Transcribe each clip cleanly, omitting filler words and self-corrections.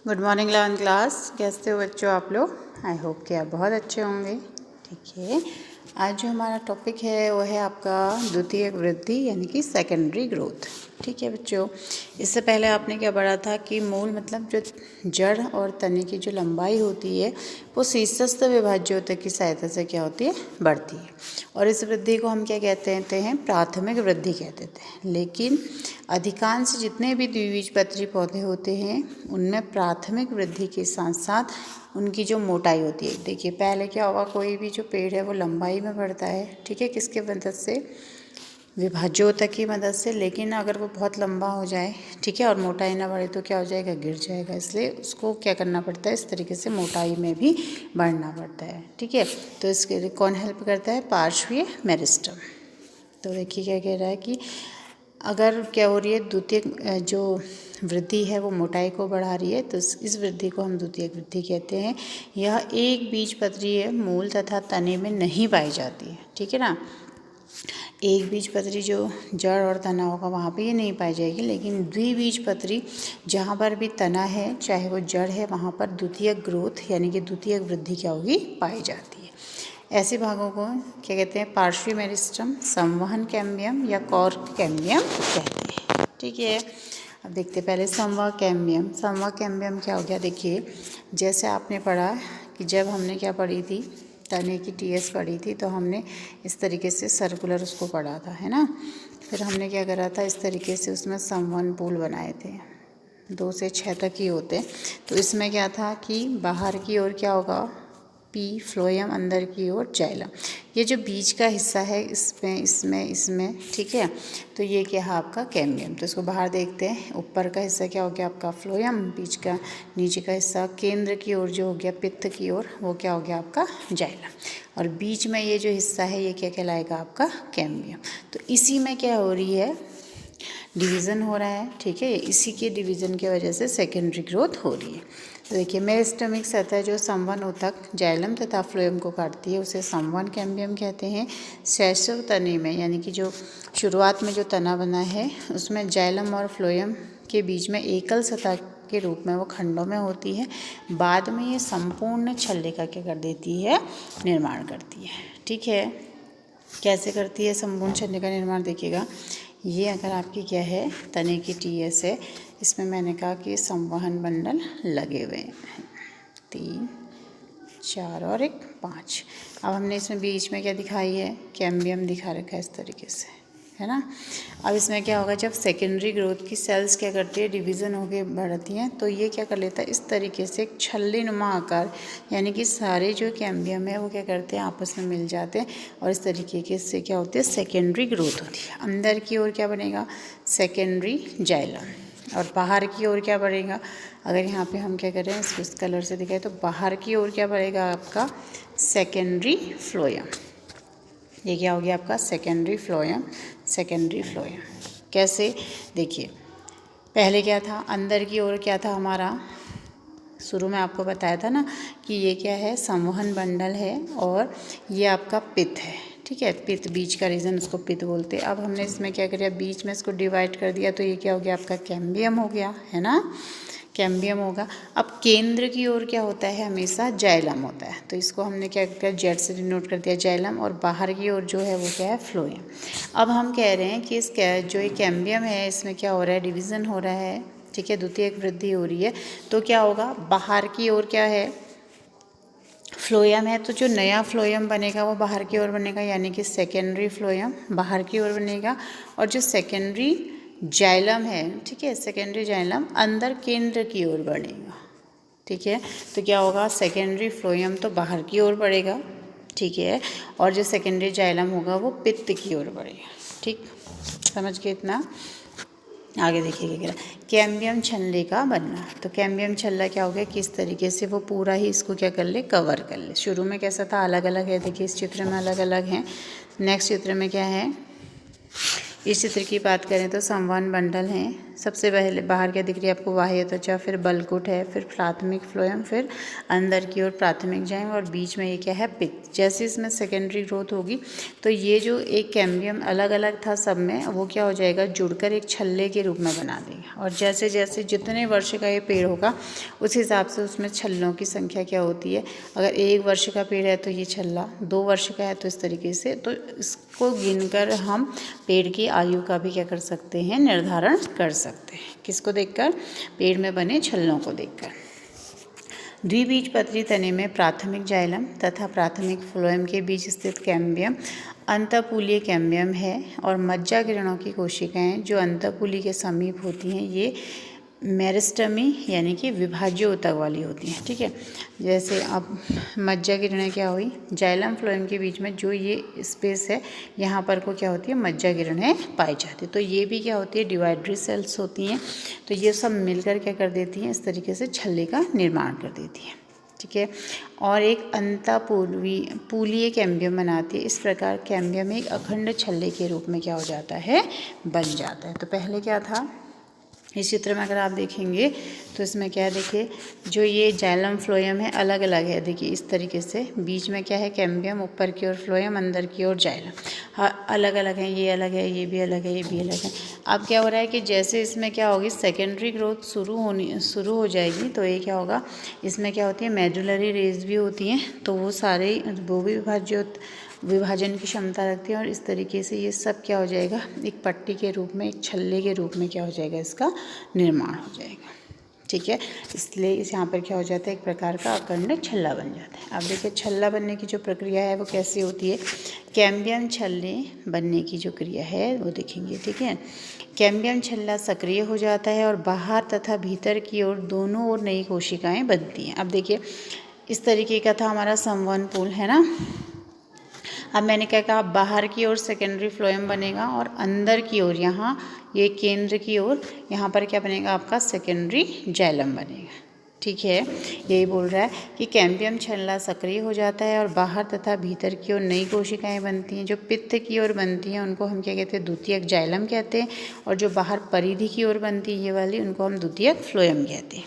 Good morning 11th class. कैसे हो बच्चों आप लोग? आई होप कि आप बहुत अच्छे होंगे। ठीक है, आज जो हमारा टॉपिक है वो है आपका द्वितीयक वृद्धि यानी कि सेकेंडरी ग्रोथ। ठीक है बच्चों, इससे पहले आपने क्या पढ़ा था कि मूल मतलब जो जड़ और तने की जो लंबाई होती है वो शीर्षस्थ विभाज्य ऊतक की सहायता से क्या होती है, बढ़ती है। और इस वृद्धि को हम क्या कहते हैं, प्राथमिक वृद्धि कहते हैं। लेकिन अधिकांश जितने भी द्विबीजपत्री पौधे होते हैं उनमें प्राथमिक वृद्धि के साथ साथ उनकी जो मोटाई होती है, देखिए पहले क्या होगा, कोई भी जो पेड़ है वो लंबाई में बढ़ता है, ठीक है, किसके मदद से, विभाज्योतक की मदद से। लेकिन अगर वो बहुत लंबा हो जाए, ठीक है, और मोटाई ना बढ़े तो क्या हो जाएगा, गिर जाएगा। इसलिए उसको क्या करना पड़ता है, इस तरीके से मोटाई में भी बढ़ना पड़ता है। ठीक है, तो इसके लिए कौन हेल्प करता है, पार्श्वीय मेरिस्टम। तो देखिए क्या कह रहा है कि अगर क्या हो रही है, द्वितीय जो वृद्धि है वो मोटाई को बढ़ा रही है, तो इस वृद्धि को हम द्वितीयक वृद्धि कहते हैं। यह एक बीजपत्रीय मूल तथा तने में नहीं पाई जाती है। ठीक है ना, एक बीजपत्री जो जड़ और तना होगा वहाँ पे ये नहीं पाई जाएगी, लेकिन द्विबीजपत्री जहाँ पर भी तना है चाहे वो जड़ है वहाँ पर द्वितीयक ग्रोथ यानी कि द्वितीयक वृद्धि क्या होगी, पाई जाती है। ऐसे भागों को क्या कहते हैं, पार्श्वीय मेरिस्टम, संवहन कैम्बियम या कॉर्क कैम्बियम कहते हैं। ठीक है, अब देखते हैं पहले संवहन कैम्बियम। संवहन कैम्बियम क्या हो गया, देखिए जैसे आपने पढ़ा कि जब हमने क्या पढ़ी थी, तने की टीएस पढ़ी थी, तो हमने इस तरीके से सर्कुलर उसको पढ़ा था, है ना। फिर हमने क्या करा था, इस तरीके से उसमें संवहन पूल बनाए थे, 2 से 6 तक ही होते। तो इसमें क्या था कि बाहर की ओर क्या होगा, पी फ्लोएम, अंदर की ओर जाइलम। ये जो बीच का हिस्सा है इसमें ठीक है, तो ये क्या है आपका कैम्बियम। तो इसको बाहर देखते हैं, ऊपर का हिस्सा क्या हो गया आपका फ्लोएम, बीच का नीचे का हिस्सा केंद्र की ओर जो हो गया पित्त की ओर, वो क्या हो गया आपका जाइलम। और बीच में ये जो हिस्सा है ये क्या कहलाएगा आपका कैम्बियम। तो इसी में क्या हो रही है, डिवीज़न हो रहा है। ठीक है, इसी के डिवीज़न की वजह से सेकेंडरी ग्रोथ हो रही है। तो देखिए मेरिस्टेमिक सतह जो संवहन ऊतक जाइलम तथा फ्लोएम को काटती है उसे संवहन कैम्बियम कहते हैं। शैशव तने में यानी कि जो शुरुआत में जो तना बना है उसमें जाइलम और फ्लोएम के बीच में एकल सतह के रूप में वो खंडों में होती है। बाद में ये संपूर्ण छल्ले का क्या कर देती है, निर्माण करती है। ठीक है, कैसे करती है संपूर्ण छल्ले का निर्माण, देखिएगा ये अगर आपकी क्या है, तने की टीएस है, इसमें मैंने कहा कि संवहन बंडल लगे हुए हैं, 3 4 और 1 5। अब हमने इसमें बीच में क्या दिखाई है, कैम्बियम दिखा रखा है इस तरीके से, है ना। अब इसमें क्या होगा, जब सेकेंडरी ग्रोथ की सेल्स क्या करती है, डिवीज़न होके बढ़ती हैं, तो ये क्या कर लेता है, इस तरीके से एक छल्ले नुमा आकार, यानी कि सारे जो कैम्बियम है वो क्या करते हैं, आपस में मिल जाते हैं और इस तरीके से क्या होती है, सेकेंडरी ग्रोथ होती है। अंदर की ओर क्या बनेगा, सेकेंडरी जाइलम, और बाहर की ओर क्या बढ़ेगा, अगर यहाँ पे हम क्या करें इस कलर से दिखाएं तो बाहर की ओर क्या बढ़ेगा आपका, सेकेंडरी फ्लोएम। ये क्या हो गया आपका, सेकेंडरी फ्लोएम। सेकेंडरी फ्लोएम कैसे, देखिए पहले क्या था, अंदर की ओर क्या था हमारा, शुरू में आपको बताया था ना कि ये क्या है, संवहन बंडल है और ये आपका पित्त है। ठीक है, पित्त बीच का रीजन उसको पित्त बोलते हैं। अब हमने इसमें क्या किया, बीच में इसको डिवाइड कर दिया, तो ये क्या हो गया आपका, कैम्बियम हो गया, है ना, कैम्बियम होगा। अब केंद्र की ओर क्या होता है, हमेशा जाइलम होता है, तो इसको हमने क्या किया, जेड से डिनोट कर दिया जाइलम, और बाहर की ओर जो है वो क्या है, फ्लोएम। अब हम कह रहे हैं कि जो ये कैम्बियम है इसमें क्या हो रहा है, डिवीज़न हो रहा है। ठीक है, द्वितीयक वृद्धि हो रही है, तो क्या होगा, बाहर की ओर क्या है, फ्लोएम है, तो जो नया फ्लोएम बनेगा वो बाहर की ओर बनेगा, यानी कि सेकेंडरी फ्लोएम बाहर की ओर बनेगा। और जो सेकेंडरी जाइलम है, ठीक है, सेकेंडरी जाइलम अंदर केंद्र की ओर बढ़ेगा। ठीक है, तो क्या होगा, सेकेंडरी फ्लोएम तो बाहर की ओर बढ़ेगा, ठीक है, और जो सेकेंडरी जाइलम होगा वो पित्त की ओर बढ़ेगा। ठीक, समझ गए इतना। आगे देखिए क्या कह रहा है, कैम्बियम छल्ले का बनना। तो कैम्बियम छल्ला क्या हो गया, किस तरीके से वो पूरा ही इसको क्या कर ले, कवर कर ले। शुरू में कैसा था, अलग अलग है, देखिए इस चित्र में अलग अलग हैं। नेक्स्ट चित्र में क्या है, इस चित्र की बात करें तो संवहन बंडल हैं। सबसे पहले बाहर क्या दिख रही है आपको, बाह्य त्वचा, फिर बलकुट है, फिर प्राथमिक फ्लोएम, फिर अंदर की ओर प्राथमिक जाइम और बीच में ये क्या है, पित्त। जैसे इसमें सेकेंडरी ग्रोथ होगी तो ये जो एक कैम्बियम अलग अलग था सब में, वो क्या हो जाएगा, जुड़कर एक छल्ले के रूप में बना देगा। और जैसे जैसे जितने वर्ष का ये पेड़ होगा उस हिसाब से उसमें छल्लों की संख्या क्या होती है। अगर 1 वर्ष का पेड़ है तो ये छल्ला, 2 वर्ष का है तो इस तरीके से, तो इसको गिनकर हम पेड़ की आयु का भी क्या कर सकते हैं, निर्धारण कर सकते हैं। किसको देखकर, पेड़ में बने छल्लों को देखकर। द्विबीजपत्री तने में प्राथमिक जाइलम तथा प्राथमिक फ्लोएम के बीच स्थित कैम्बियम अंतःपुलीय कैम्बियम है और मज्जा किरणों की कोशिकाएं जो अंतःपुली के समीप होती हैं ये मेरिस्टमी यानी कि विभाज्य ऊतक वाली होती हैं। ठीक है, जैसे अब मज्जा किरणें क्या हुई, जाइलम फ्लोएम के बीच में जो ये स्पेस है यहाँ पर को क्या होती है, मज्जा किरणें पाई जाती है। तो ये भी क्या होती है, डिवाइडरी सेल्स होती हैं। तो ये सब मिलकर क्या कर देती हैं, इस तरीके से छल्ले का निर्माण कर देती हैं। ठीक है, और एक अंतःपुलीय कैम्बियम बनाती है। इस प्रकार कैम्बियम एक अखंड छल्ले के रूप में क्या हो जाता है, बन जाता है। तो पहले क्या था, इस चित्र में अगर आप देखेंगे तो इसमें क्या है, देखिए जो ये जाइलम फ्लोएम है अलग अलग है। देखिए इस तरीके से बीच में क्या है, कैम्बियम, ऊपर की ओर फ्लोएम, अंदर की ओर जाइलम। हाँ, अलग अलग है, ये अलग है, ये भी अलग है, ये भी अलग है। अब क्या हो रहा है कि जैसे इसमें क्या होगी, सेकेंडरी ग्रोथ शुरू हो जाएगी तो ये क्या होगा, इसमें क्या होती है, मेडुलरी रेज भी होती हैं। तो वो सारे वो भी विभाजन की क्षमता रखती है और इस तरीके से ये सब क्या हो जाएगा, एक पट्टी के रूप में, एक छल्ले के रूप में क्या हो जाएगा, इसका निर्माण हो जाएगा। ठीक है, इसलिए इस यहाँ पर क्या हो जाता है, एक प्रकार का अखंड छल्ला बन जाता है। अब देखिए छल्ला बनने की जो प्रक्रिया है वो कैसी होती है, कैम्बियम छल्ले बनने की जो क्रिया है वो देखेंगे। ठीक है, कैम्बियम छल्ला सक्रिय हो जाता है और बाहर तथा भीतर की ओर दोनों ओर नई कोशिकाएँ बनती हैं। अब देखिए इस तरीके का था हमारा संवहन पूल, है ना। अब मैंने क्या कहा, बाहर की ओर सेकेंडरी फ्लोएम बनेगा और अंदर की ओर यहाँ ये केंद्र की ओर यहाँ पर क्या बनेगा, आपका सेकेंडरी जाइलम बनेगा। ठीक है, यही बोल रहा है कि कैम्बियम छल्ला सक्रिय हो जाता है और बाहर तथा भीतर की ओर नई कोशिकाएं बनती हैं। जो पित्त की ओर बनती हैं उनको हम क्या कहते हैं, द्वितीयक जाइलम कहते हैं। और जो बाहर परिधि की ओर बनती है ये वाली, उनको हम द्वितीयक फ्लोएम कहते हैं।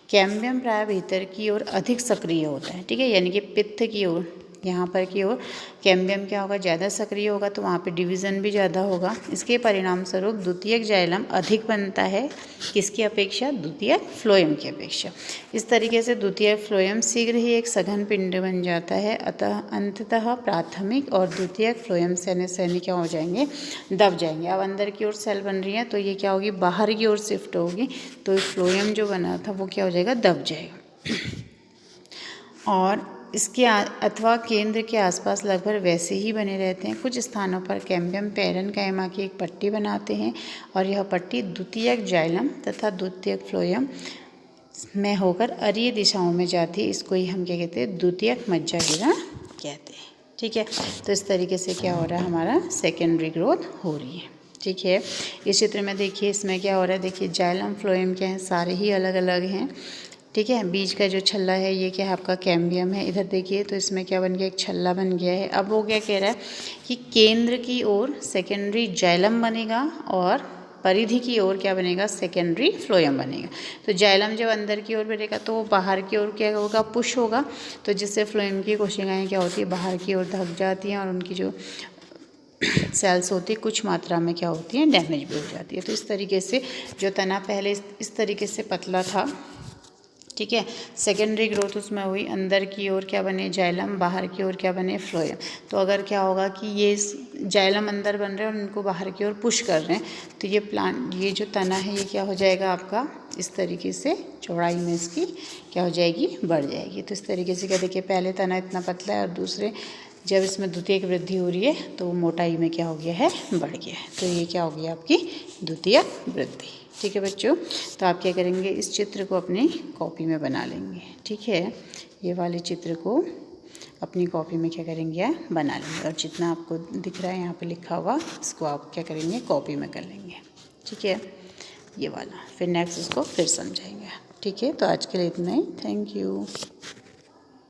कैम्बियम प्राय भीतर की ओर अधिक सक्रिय होता है। ठीक है, यानी कि पित्त की ओर, यहाँ पर की ओर कैम्बियम क्या होगा, ज़्यादा सक्रिय होगा तो वहाँ पे डिवीज़न भी ज़्यादा होगा। इसके परिणाम स्वरूप द्वितीयक जाइलम अधिक बनता है, किसकी अपेक्षा, द्वितीयक फ्लोएम की अपेक्षा। इस तरीके से द्वितीयक फ्लोएम शीघ्र ही एक सघन पिंड बन जाता है। अतः अंततः प्राथमिक और द्वितीयक फ्लोएम सैनिक क्या हो जाएंगे, दब जाएंगे। अब अंदर की ओर सेल बन रही है तो ये क्या होगी, बाहर की ओर शिफ्ट होगी तो फ्लोएम जो बना था वो क्या हो जाएगा, दब जाएगा। और इसके अथवा केंद्र के आसपास लगभग वैसे ही बने रहते हैं। कुछ स्थानों पर कैम्बियम पैरेन्काइमा की एक पट्टी बनाते हैं और यह पट्टी द्वितीयक जाइलम तथा द्वितीयक फ्लोएम में होकर अरीय दिशाओं में जाती है। इसको ही हम क्या कहते हैं, द्वितीयक मज्जा किरण कहते हैं। ठीक है, तो इस तरीके से क्या हो रहा है, हमारा सेकेंडरी ग्रोथ हो रही है। ठीक है, इस चित्र में देखिए इसमें क्या हो रहा है, देखिए जाइलम फ्लोएम क्या है, सारे ही अलग अलग हैं। ठीक है, बीच का जो छल्ला है ये क्या है, आपका कैम्बियम है। इधर देखिए तो इसमें क्या बन गया, एक छल्ला बन गया है। अब वो क्या कह रहा है कि केंद्र की ओर सेकेंडरी जाइलम बनेगा और परिधि की ओर क्या बनेगा, सेकेंडरी फ्लोएम बनेगा। तो जाइलम जब अंदर की ओर बढ़ेगा तो वो बाहर की ओर क्या होगा, पुश होगा। तो जिससे फ्लोएम की कोशिकाएं क्या होती है, बाहर की ओर धक जाती हैं और उनकी जो सेल्स होती है कुछ मात्रा में क्या होती हैं, डैमेज भी हो जाती है। तो इस तरीके से जो तना पहले इस तरीके से पतला था, ठीक है, सेकेंडरी ग्रोथ उसमें हुई, अंदर की ओर क्या बने, जाइलम, बाहर की ओर क्या बने, फ्लोएम। तो अगर क्या होगा कि ये जाइलम अंदर बन रहे हैं और इनको बाहर की ओर पुश कर रहे हैं तो ये प्लांट, ये जो तना है ये क्या हो जाएगा आपका, इस तरीके से चौड़ाई में इसकी क्या हो जाएगी, बढ़ जाएगी। तो इस तरीके से क्या, देखिए पहले तना इतना पतला है और दूसरे जब इसमें द्वितीयक वृद्धि हो रही है तो मोटाई में क्या हो गया है, बढ़ गया है। तो ये क्या हो गया, आपकी द्वितीयक वृद्धि। ठीक है बच्चों, तो आप क्या करेंगे, इस चित्र को अपनी कॉपी में बना लेंगे। ठीक है, ये वाले चित्र को अपनी कॉपी में क्या करेंगे, बना लेंगे। और जितना आपको दिख रहा है यहाँ पे लिखा हुआ, इसको आप क्या करेंगे, कॉपी में कर लेंगे। ठीक है, ये वाला, फिर नेक्स्ट इसको फिर समझाएंगे। ठीक है, तो आज के लिए इतना ही। Thank you.